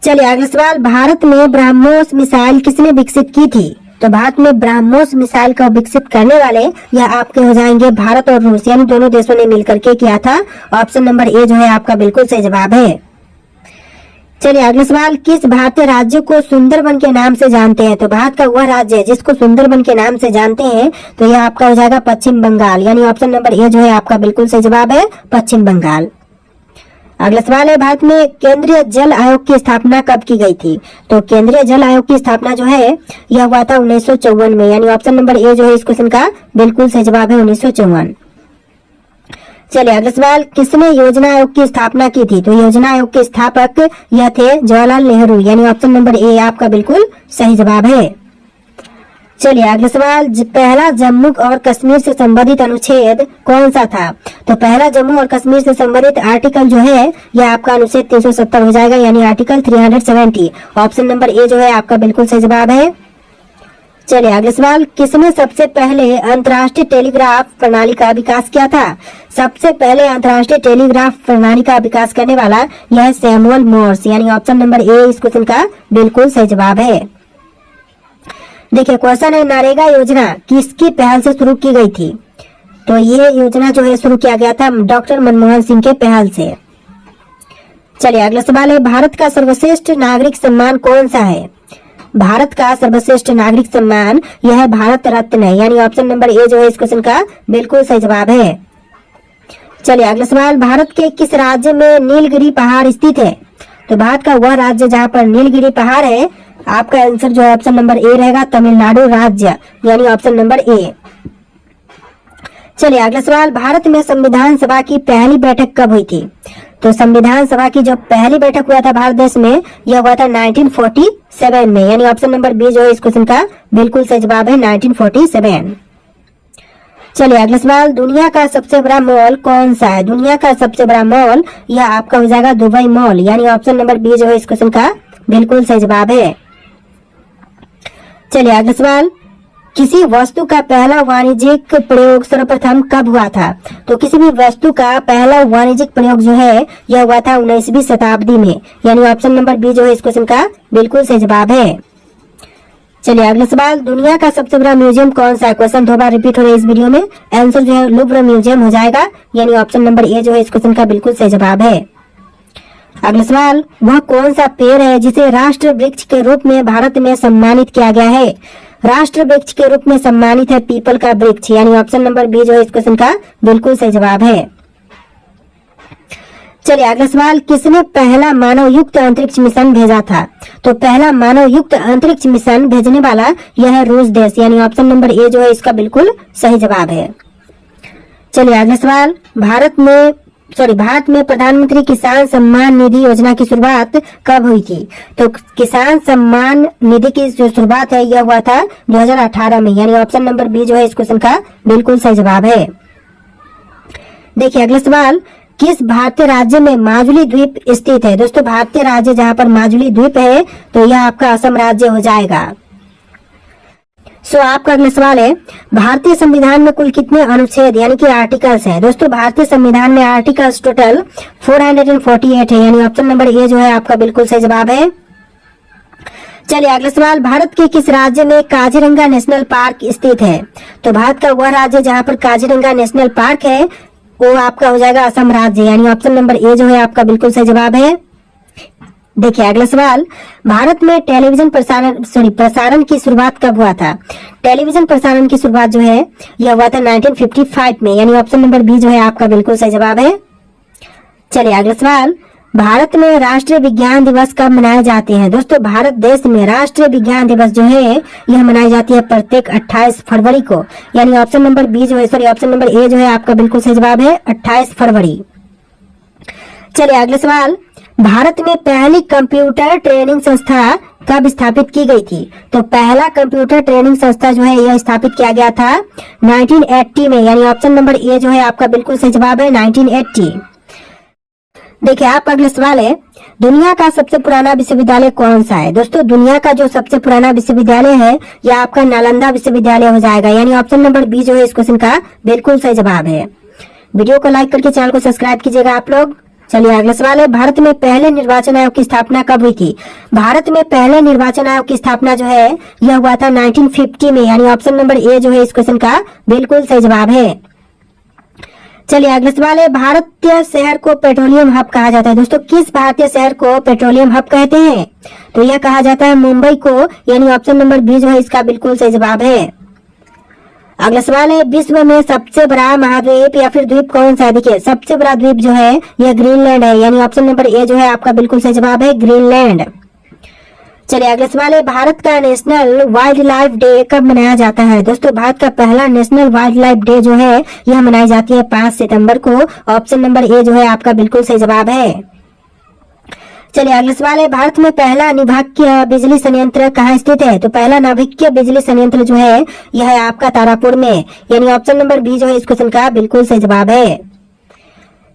चलिए अगला सवाल, भारत में ब्रह्मोस मिसाइल किसने विकसित की थी? तो भारत में ब्रह्मोस मिसाइल को विकसित करने वाले यह आपके हो जाएंगे भारत और रूस, यानी दोनों देशों ने मिलकर के किया था। ऑप्शन नंबर ए जो है आपका बिल्कुल सही जवाब है। चलिए अगला सवाल, किस भारतीय राज्य को सुंदरबन के नाम से जानते हैं? तो भारत का वह राज्य है जिसको सुंदरबन के नाम से जानते हैं, तो यह आपका हो जाएगा पश्चिम बंगाल, यानी ऑप्शन नंबर ए जो है आपका बिल्कुल सही जवाब है, पश्चिम बंगाल। अगला सवाल है, भारत में केंद्रीय जल आयोग की स्थापना कब की गई थी? तो केंद्रीय जल आयोग की स्थापना जो है यह हुआ था 1954 में, यानी ऑप्शन नंबर ए जो है इस क्वेश्चन का बिल्कुल सही जवाब है, 1954। चलिए अगला सवाल, किसने योजना आयोग की स्थापना की थी? तो योजना आयोग के स्थापक यह थे जवाहरलाल नेहरू, यानी ऑप्शन नंबर ए आपका बिल्कुल सही जवाब है। चलिए अगला सवाल, पहला जम्मू और कश्मीर से संबंधित अनुच्छेद कौन सा था? तो पहला जम्मू और कश्मीर से संबंधित आर्टिकल जो है यह आपका अनुच्छेद 370 हो जाएगा, यानी आर्टिकल 370। ऑप्शन नंबर ए जो है आपका बिल्कुल सही जवाब है। चलिए अगला सवाल, किसने सबसे पहले अंतर्राष्ट्रीय टेलीग्राफ प्रणाली का विकास किया था? सबसे पहले अंतर्राष्ट्रीय टेलीग्राफ प्रणाली का विकास करने वाला यह सैमुअल मोर्स, यानी ऑप्शन नंबर ए इस क्वेश्चन का बिल्कुल सही जवाब है। देखिए क्वेश्चन है, नरेगा योजना किसकी पहल से शुरू की गई थी? तो ये योजना जो है शुरू किया गया था डॉक्टर मनमोहन सिंह के पहल से। चलिए अगला सवाल है, भारत का सर्वश्रेष्ठ नागरिक सम्मान कौन सा है? भारत का सर्वश्रेष्ठ नागरिक सम्मान यह है भारत रत्न है, यानी ऑप्शन नंबर ए जो है इस क्वेश्चन का बिल्कुल सही जवाब है। चलिए अगला सवाल, भारत के किस राज्य में नीलगिरी पहाड़ स्थित है? तो भारत का वह राज्य जहां पर नीलगिरी पहाड़ है, आपका आंसर जो है ऑप्शन नंबर ए रहेगा, तमिलनाडु राज्य, यानी ऑप्शन नंबर ए। चलिए अगला सवाल, भारत में संविधान सभा की पहली बैठक कब हुई थी? तो संविधान सभा की जो पहली बैठक हुआ था भारत देश में यह हुआ था 1947 में, यानी ऑप्शन नंबर बी जो है इस क्वेश्चन का बिल्कुल सही जवाब है, 1947। चलिए अगला सवाल, दुनिया का सबसे बड़ा मॉल कौन सा है? दुनिया का सबसे बड़ा मॉल यह आपका हो जाएगा दुबई मॉल, यानी ऑप्शन नंबर बी जो है इस क्वेश्चन का बिल्कुल सही जवाब है। चलिए अगला सवाल, किसी वस्तु का पहला वाणिज्यिक प्रयोग सर्वप्रथम कब हुआ था? तो किसी भी वस्तु का पहला वाणिज्यिक प्रयोग जो है यह हुआ था 19वीं शताब्दी में, यानी ऑप्शन नंबर बी जो है इस क्वेश्चन का बिल्कुल सही जवाब है। चलिए अगला सवाल, दुनिया का सबसे बड़ा म्यूजियम कौन सा है? क्वेश्चन दो बार रिपीट हो रहा है इस वीडियो में, आंसर जो है लुव्र म्यूजियम हो जाएगा, यानी ऑप्शन नंबर ए जो है इस क्वेश्चन का बिल्कुल सही जवाब है। अगला सवाल, वह कौन सा पेड़ है जिसे राष्ट्र वृक्ष के रूप में भारत में सम्मानित किया गया है? राष्ट्र वृक्ष के रूप में सम्मानित है पीपल का वृक्ष, यानी ऑप्शन नंबर बी जो है इस क्वेश्चन का बिल्कुल सही जवाब है। चलिए अगला सवाल, किसने पहला मानव युक्त अंतरिक्ष मिशन भेजा था? तो पहला मानव युक्त अंतरिक्ष मिशन भेजने वाला यह है रूस देश, यानी ऑप्शन नंबर ए जो है इसका बिल्कुल सही जवाब है। चलिए अगला सवाल, भारत में प्रधानमंत्री किसान सम्मान निधि योजना की शुरुआत कब हुई थी? तो किसान सम्मान निधि की जो शुरुआत है यह हुआ था 2018 में, यानी ऑप्शन नंबर बी जो है इस क्वेश्चन का बिल्कुल सही जवाब है। देखिए अगला सवाल, किस भारतीय राज्य में माजुली द्वीप स्थित है? दोस्तों भारतीय राज्य जहां पर माजुली द्वीप है तो यह आपका असम राज्य हो जाएगा। आपका अगला सवाल है, भारतीय संविधान में कुल कितने अनुच्छेद यानी कि आर्टिकल्स हैं? दोस्तों भारतीय संविधान में आर्टिकल्स टोटल 448 है, यानी ऑप्शन नंबर ए जो है आपका बिल्कुल सही जवाब है। चलिए अगला सवाल, भारत के किस राज्य में काजीरंगा नेशनल पार्क स्थित है? तो भारत का वह राज्य जहां पर काजीरंगा नेशनल पार्क है वो आपका हो जाएगा असम राज्य, यानी ऑप्शन नंबर ए जो है आपका बिल्कुल सही जवाब है। देखिए अगला सवाल, भारत में टेलीविजन प्रसारण की शुरुआत कब हुआ था? टेलीविजन प्रसारण की शुरुआत जो है यह हुआ था 1955 में, यानी ऑप्शन नंबर बी जो है आपका बिल्कुल सही जवाब है। चलिए अगला सवाल, भारत में राष्ट्रीय विज्ञान दिवस कब मनाए जाते हैं? दोस्तों भारत देश में राष्ट्रीय विज्ञान दिवस जो है यह मनाई जाती है प्रत्येक 28 फरवरी को, यानी ऑप्शन नंबर बी जो है ऑप्शन नंबर ए जो है आपका बिल्कुल सही जवाब है 28 फरवरी। चलिए अगला सवाल, भारत में पहली कंप्यूटर ट्रेनिंग संस्था कब स्थापित की गई थी? तो पहला कंप्यूटर ट्रेनिंग संस्था जो है यह स्थापित किया गया था 1980 में, यानी ऑप्शन नंबर ए जो है आपका बिल्कुल सही जवाब है 1980। देखिए आप अगला सवाल है, दुनिया का सबसे पुराना विश्वविद्यालय कौन सा है? दोस्तों दुनिया का जो सबसे पुराना विश्वविद्यालय है यह आपका नालंदा विश्वविद्यालय हो जाएगा, यानी ऑप्शन नंबर बी जो है इस क्वेश्चन का बिल्कुल सही जवाब है। वीडियो को लाइक करके चैनल को सब्सक्राइब कीजिएगा आप लोग। चलिए अगला सवाल है, भारत में पहले निर्वाचन आयोग की स्थापना कब हुई थी? भारत में पहले निर्वाचन आयोग की स्थापना जो है यह हुआ था 1950 में, यानी ऑप्शन नंबर ए जो है इस क्वेश्चन का बिल्कुल सही जवाब है। चलिए अगला सवाल है, भारतीय शहर को पेट्रोलियम हब कहा जाता है? दोस्तों किस भारतीय शहर को पेट्रोलियम हब कहते हैं? तो यह कहा जाता है मुंबई को, यानी ऑप्शन नंबर बी जो है इसका बिल्कुल सही जवाब है। अगला सवाल है, विश्व में सबसे बड़ा महाद्वीप या फिर द्वीप कौन सा है? देखिए सबसे बड़ा द्वीप जो है यह ग्रीनलैंड है, यानी ऑप्शन नंबर ए जो है आपका बिल्कुल सही जवाब है ग्रीनलैंड। चलिए अगला सवाल है, भारत का नेशनल वाइल्ड लाइफ डे कब मनाया जाता है? दोस्तों भारत का पहला नेशनल वाइल्ड लाइफ डे जो है यह मनाई जाती है 5 सितंबर को, ऑप्शन नंबर ए जो है आपका बिल्कुल सही जवाब है। चलिए अगला सवाल है, भारत में पहला नाभिकीय बिजली संयंत्र कहाँ स्थित है? तो पहला नाभिकीय बिजली संयंत्र जो है यह है आपका तारापुर में, यानी ऑप्शन नंबर बी जो है इस क्वेश्चन का बिल्कुल सही जवाब है।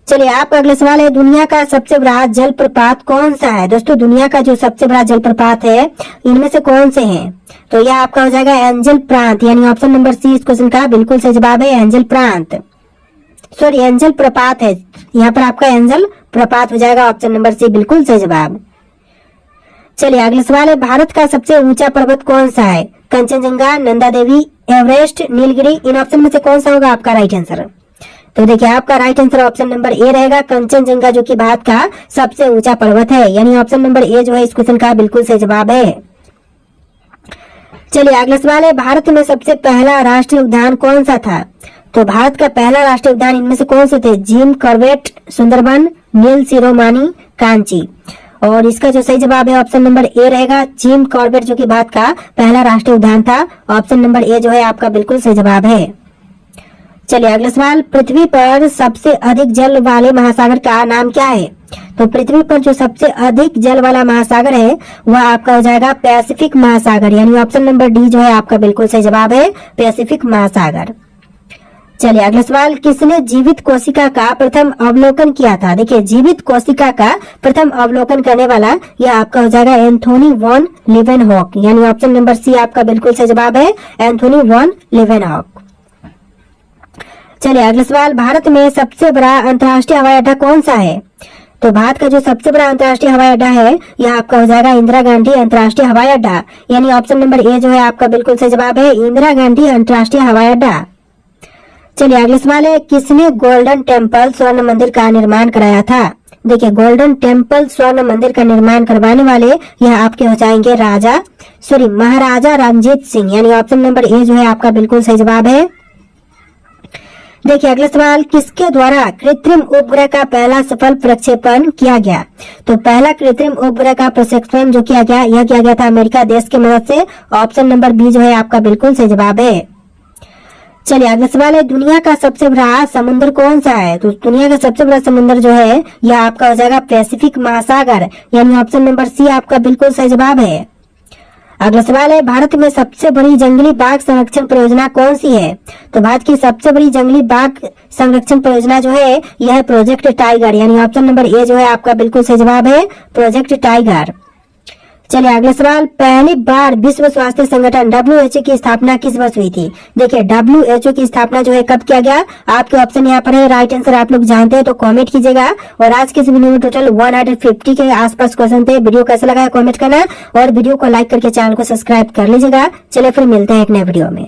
चलिए आप अगला सवाल है, दुनिया का सबसे बड़ा जलप्रपात कौन सा है? दोस्तों दुनिया का जो सबसे बड़ा जलप्रपात है इनमें से कौन से हैं? तो यह आपका हो जाएगा एंजल प्रांत, यानी ऑप्शन नंबर सी इस क्वेश्चन का बिल्कुल सही जवाब है एंजल प्रांत। सॉरी एंजल प्रपात है, यहाँ पर आपका एंजल प्रपात हो जाएगा, ऑप्शन नंबर सी बिल्कुल सही जवाब। चलिए अगला सवाल है, भारत का सबसे ऊंचा पर्वत कौन सा है? कंचनजंगा, नंदा देवी, एवरेस्ट, नीलगिरी, इन ऑप्शन में से कौन सा होगा आपका राइट आंसर? तो देखिए आपका right answer option number A रहेगा कंचनजंगा, जो कि भारत का सबसे ऊंचा पर्वत है, यानी ऑप्शन नंबर ए जो है इस क्वेश्चन का बिल्कुल सही जवाब है। चलिए अगला सवाल है, भारत में सबसे पहला राष्ट्रीय उद्यान कौन सा था? तो भारत का पहला राष्ट्रीय उद्यान इनमें से कौन से थे? जिम कॉर्बेट, सुंदरबन, नील शिरोमानी, कांची। और इसका जो सही जवाब है ऑप्शन नंबर ए रहेगा जिम कॉर्बेट, जो कि भारत का पहला राष्ट्रीय उद्यान था, ऑप्शन नंबर ए जो है आपका बिल्कुल सही जवाब है। चलिए अगला सवाल, पृथ्वी पर सबसे अधिक जल वाले महासागर का नाम क्या है? तो पृथ्वी पर जो सबसे अधिक जल वाला महासागर है वह आपका हो जाएगा पैसिफिक महासागर, यानी ऑप्शन नंबर डी जो है आपका बिल्कुल सही जवाब है पैसिफिक महासागर। चलिए अगला सवाल, किसने जीवित कोशिका का प्रथम अवलोकन किया था? देखिए जीवित कोशिका का प्रथम अवलोकन करने वाला यह आपका हो जाएगा एंथोनी वॉन लीवेनहॉक, यानी ऑप्शन नंबर सी आपका बिल्कुल सही जवाब है एंथोनी वॉन लीवेनहॉक। चलिए अगला सवाल, भारत में सबसे बड़ा अंतर्राष्ट्रीय हवाई अड्डा कौन सा है? तो भारत का जो सबसे बड़ा अंतर्राष्ट्रीय हवाई अड्डा है यह आपका हो जाएगा इंदिरा गांधी अंतर्राष्ट्रीय हवाई अड्डा, यानी ऑप्शन नंबर ए जो है आपका बिल्कुल सही जवाब है इंदिरा गांधी अंतर्राष्ट्रीय हवाई अड्डा। चलिए अगला सवाल है, किसने गोल्डन टेम्पल स्वर्ण मंदिर का निर्माण कराया था? देखिए गोल्डन टेम्पल स्वर्ण मंदिर का निर्माण करवाने वाले यह आपके हो जाएंगे महाराजा रणजीत सिंह, यानी ऑप्शन नंबर ए जो है आपका बिल्कुल सही जवाब है। देखिए अगला सवाल, किसके द्वारा कृत्रिम उपग्रह का पहला सफल प्रक्षेपण किया गया? तो पहला कृत्रिम उपग्रह का प्रक्षेपण जो किया गया यह किया गया था अमेरिका देश की मदद से, ऑप्शन नंबर बी जो है आपका बिल्कुल सही जवाब है। चलिए अगला सवाल है, दुनिया का सबसे बड़ा समुद्र कौन सा है? तो दुनिया का सबसे बड़ा समुद्र जो है यह आपका हो जाएगा पैसिफिक महासागर, यानी ऑप्शन नंबर सी आपका बिल्कुल सही जवाब है। अगला सवाल है, भारत में सबसे बड़ी जंगली बाघ संरक्षण परियोजना कौन सी है? तो भारत की सबसे बड़ी जंगली बाघ संरक्षण परियोजना जो है यह है प्रोजेक्ट टाइगर, यानी ऑप्शन नंबर ए जो है आपका बिल्कुल सही जवाब है प्रोजेक्ट टाइगर। चलिए अगला सवाल, पहली बार विश्व स्वास्थ्य संगठन WHO की स्थापना किस वर्ष हुई थी? देखिए WHO की स्थापना जो है कब किया गया? आपके ऑप्शन यहाँ पर है, राइट आंसर आप लोग जानते हैं तो कमेंट कीजिएगा। और आज के इस वीडियो में टोटल 150 के आसपास क्वेश्चन थे। वीडियो कैसा लगा है कमेंट करना और वीडियो को लाइक करके चैनल को सब्सक्राइब कर लीजिएगा। चलिए फिर मिलते हैं एक नए वीडियो में।